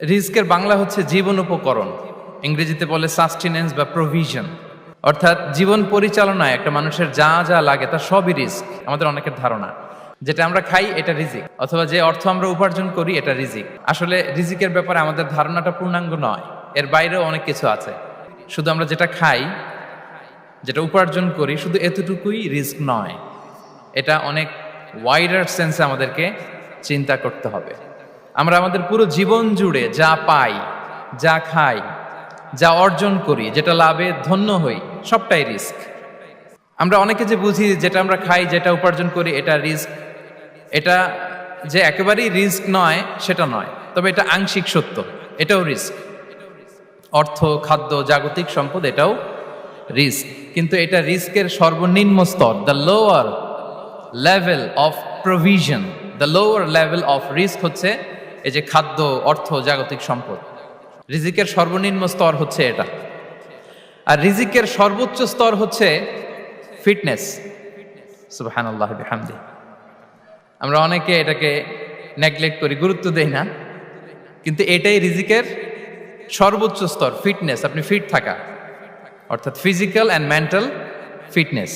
রিস্কের বাংলা হচ্ছে জীবন উপকরণ, ইংরেজিতে বলে সাস্টেনেন্স বা প্রভিশন। অর্থাৎ জীবন পরিচালনায় একটা মানুষের যা যা লাগে তার সবই রিস্ক। আমাদের অনেকের ধারণা যেটা আমরা খাই এটা রিজিক, অথবা যে অর্থ আমরা উপার্জন করি এটা রিজিক। আসলে রিজিকের ব্যাপারে আমাদের ধারণাটা পূর্ণাঙ্গ নয়, এর বাইরেও অনেক কিছু আছে। শুধু আমরা যেটা খাই, যেটা উপার্জন করি, শুধু এতটুকুই রিস্ক নয়, এটা অনেক ওয়াইডার সেন্সে আমাদেরকে চিন্তা করতে হবে। আমরা আমাদের পুরো জীবন জুড়ে যা পাই, যা খাই, যা অর্জন করি, যেটা লাভে ধন্য হই, সবটাই রিস্ক। আমরা অনেকে যে বুঝি যেটা আমরা খাই, যেটা উপার্জন করি এটা রিস্ক, এটা যে একেবারেই রিস্ক নয় সেটা নয়, তবে এটা আংশিক সত্য, এটাও রিস্ক। অর্থ, খাদ্য, জাগতিক সম্পদ এটাও রিস্ক, কিন্তু এটা রিস্কের সর্বনিম্ন স্তর, the lower level of provision, the lower level of risk হচ্ছে এই যে খাদ্য, অর্থ, জাগতিক সম্পদ। রিজিকের সর্বনিম্ন স্তর হচ্ছে এটা। আর রিজিকের সর্বোচ্চ স্তর হচ্ছে ফিটনেস। সুবহানাল্লাহ বিহামদি। আমরা অনেকে এটাকে নেগলেক্ট করি, গুরুত্ব দেই না, কিন্তু এটাই রিজিকের সর্বোচ্চ স্তর, ফিটনেস। আপনি ফিট থাকা, অর্থাৎ ফিজিক্যাল অ্যান্ড মেন্টাল ফিটনেস।